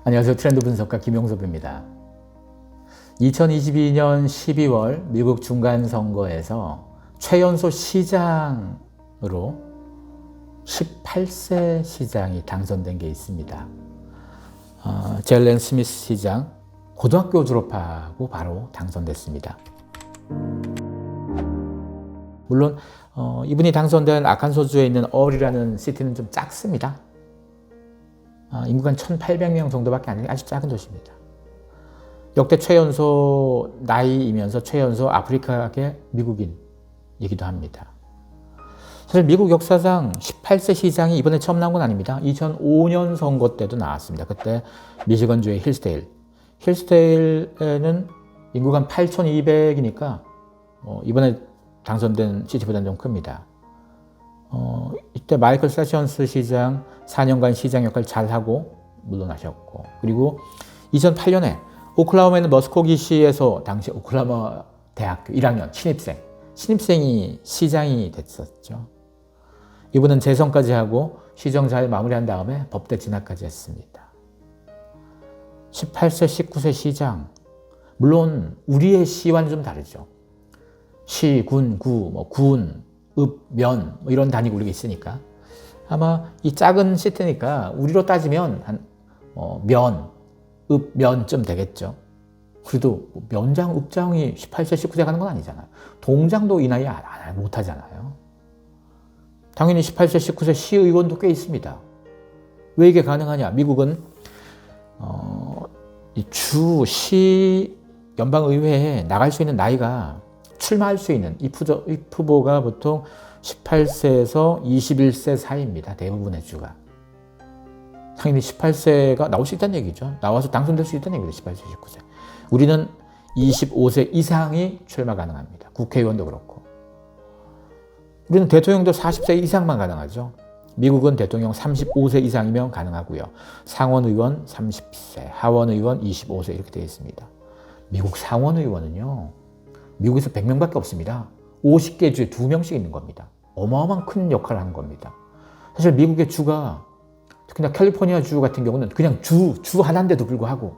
안녕하세요. 트렌드 분석가 김용섭입니다. 2022년 12월 미국 중간선거에서 최연소 시장으로 18세 시장이 당선된 게 있습니다. 젤렌 스미스 시장, 고등학교 졸업하고 바로 당선됐습니다. 물론 이분이 당선된 아칸소주에 있는 얼이라는 시티는 좀 작습니다. 인구가 1,800명 정도밖에 안 되는 아주 작은 도시입니다. 역대 최연소 나이이면서 최연소 아프리카계 미국인이기도 합니다. 사실 미국 역사상 18세 시장이 이번에 처음 나온 건 아닙니다. 2005년 선거 때도 나왔습니다. 그때 미시건주의 힐스데일에는 인구가 8,200이니까 이번에 당선된 시티보다는 좀 큽니다. 이때 마이클 세션스 시장 4년간 시장 역할 잘하고 물러나셨고, 그리고 2008년에 오클라호마 있는 머스코기시에서 당시 오클라호마 대학교 1학년 신입생이 시장이 됐었죠. 이분은 재선까지 하고 시정 잘 마무리한 다음에 법대 진학까지 했습니다. 18세, 19세 시장. 물론 우리의 시와는 좀 다르죠. 시, 군, 구, 군, 읍, 면 이런 단위가 우리가 있으니까 아마 이 작은 시티니까 우리로 따지면 한 면, 읍, 면쯤 되겠죠. 그래도 면장, 읍장이 18세, 19세 가는 건 아니잖아요. 동장도 이 나이에 못 하잖아요. 당연히 18세, 19세 시의원도 꽤 있습니다. 왜 이게 가능하냐? 미국은 이 시 연방의회에 나갈 수 있는 나이가 출마할 수 있는 이 후보가 보통 18세에서 21세 사이입니다. 대부분의 주가. 당연히 18세가 나올 수 있다는 얘기죠. 나와서 당선될 수 있다는 얘기죠. 18세, 19세. 우리는 25세 이상이 출마 가능합니다. 국회의원도 그렇고. 우리는 대통령도 40세 이상만 가능하죠. 미국은 대통령 35세 이상이면 가능하고요. 상원의원 30세, 하원의원 25세 이렇게 되어 있습니다. 미국 상원의원은요. 미국에서 100명밖에 없습니다. 50개 주에 2명씩 있는 겁니다. 어마어마한 큰 역할을 하는 겁니다. 사실 미국의 주가, 특히나 캘리포니아 주 같은 경우는 그냥 주 하나인데도 불구하고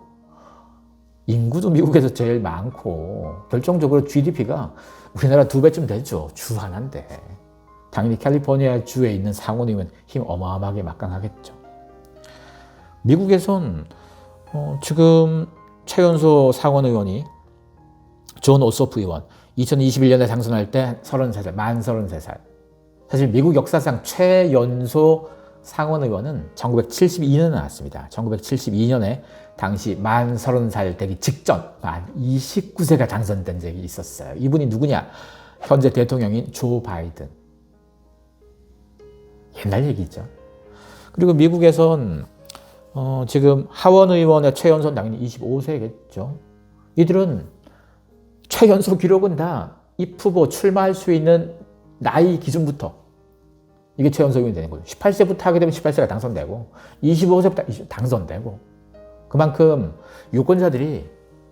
인구도 미국에서 제일 많고 결정적으로 GDP가 우리나라 2배쯤 되죠. 주 하나인데. 당연히 캘리포니아 주에 있는 상원의원 힘 어마어마하게 막강하겠죠. 미국에선 지금 최연소 상원의원이 존 오소프 의원, 2021년에 당선할 때 33살, 만 33살. 사실 미국 역사상 최연소 상원의원은 1972년에 나왔습니다. 1972년에 당시 만 30살 되기 직전, 만 29세가 당선된 적이 있었어요. 이분이 누구냐? 현재 대통령인 조 바이든. 옛날 얘기죠. 그리고 미국에선 지금 하원의원의 최연소는 당연히 25세겠죠. 이들은 최연소 기록은 다 이 후보 출마할 수 있는 나이 기준부터 이게 최연소임이 되는 거죠. 18세부터 하게 되면 18세가 당선되고 25세부터 당선되고, 그만큼 유권자들이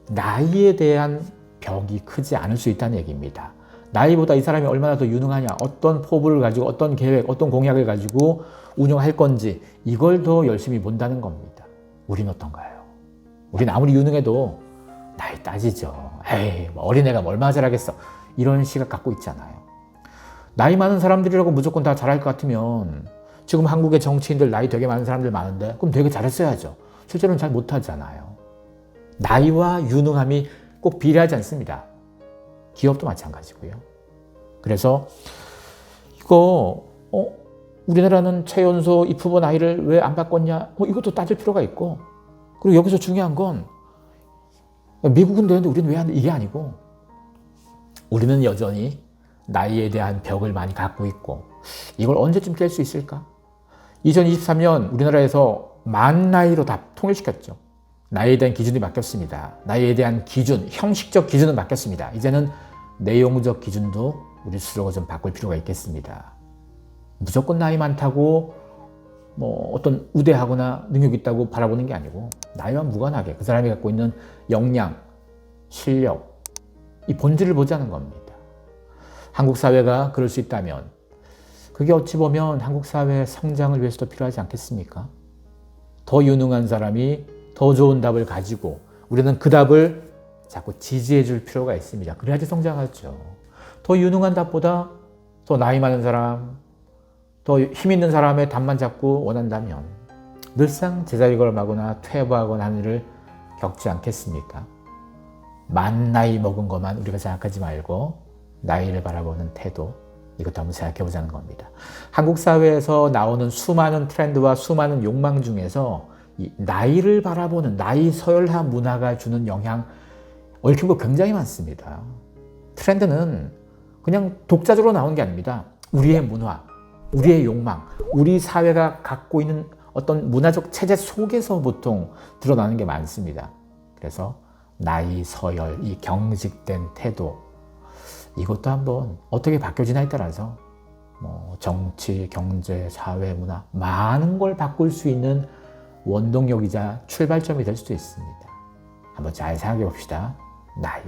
나이에 대한 벽이 크지 않을 수 있다는 얘기입니다. 나이보다 이 사람이 얼마나 더 유능하냐, 어떤 포부를 가지고 어떤 계획, 어떤 공약을 가지고 운영할 건지 이걸 더 열심히 본다는 겁니다. 우린 어떤가요? 우린 아무리 유능해도 나이 따지죠. 에이, 어린애가 얼마나 잘하겠어. 이런 시각 갖고 있잖아요. 나이 많은 사람들이라고 무조건 다 잘할 것 같으면 지금 한국의 정치인들 나이 되게 많은 사람들 많은데 그럼 되게 잘했어야죠. 실제로는 잘 못하잖아요. 나이와 유능함이 꼭 비례하지 않습니다. 기업도 마찬가지고요. 그래서 이거 우리나라는 최연소 이 후보 나이를 왜 안 바꿨냐? 이것도 따질 필요가 있고, 그리고 여기서 중요한 건 미국은 되는데 우리는 왜 안 돼? 이게 아니고 우리는 여전히 나이에 대한 벽을 많이 갖고 있고 이걸 언제쯤 깰 수 있을까? 2023년 우리나라에서 만 나이로 다 통일시켰죠. 나이에 대한 기준이 바뀌었습니다. 나이에 대한 기준, 형식적 기준은 바뀌었습니다. 이제는 내용적 기준도 우리 스스로가 좀 바꿀 필요가 있겠습니다. 무조건 나이 많다고 어떤 우대하거나 능력 있다고 바라보는 게 아니고 나이와 무관하게 그 사람이 갖고 있는 역량, 실력, 이 본질을 보자는 겁니다. 한국 사회가 그럴 수 있다면 그게 어찌 보면 한국 사회의 성장을 위해서도 필요하지 않겠습니까? 더 유능한 사람이 더 좋은 답을 가지고 우리는 그 답을 자꾸 지지해 줄 필요가 있습니다. 그래야지 성장하죠. 더 유능한 답보다 더 나이 많은 사람, 더 힘 있는 사람의 답만 자꾸 원한다면 늘상 제자리 걸음하거나 퇴보하거나 하는 일을 겪지 않겠습니까? 만 나이 먹은 것만 우리가 생각하지 말고 나이를 바라보는 태도, 이것도 한번 생각해 보자는 겁니다. 한국 사회에서 나오는 수많은 트렌드와 수많은 욕망 중에서 이 나이를 바라보는 나이 서열화 문화가 주는 영향, 얽힌 거 굉장히 많습니다. 트렌드는 그냥 독자적으로 나오는 게 아닙니다. 우리의 문화, 우리의 욕망, 우리 사회가 갖고 있는 어떤 문화적 체제 속에서 보통 드러나는 게 많습니다. 그래서 나이 서열, 이 경직된 태도, 이것도 한번 어떻게 바뀌어지나에 따라서 정치, 경제, 사회, 문화 많은 걸 바꿀 수 있는 원동력이자 출발점이 될 수도 있습니다. 한번 잘 생각해 봅시다. 나이.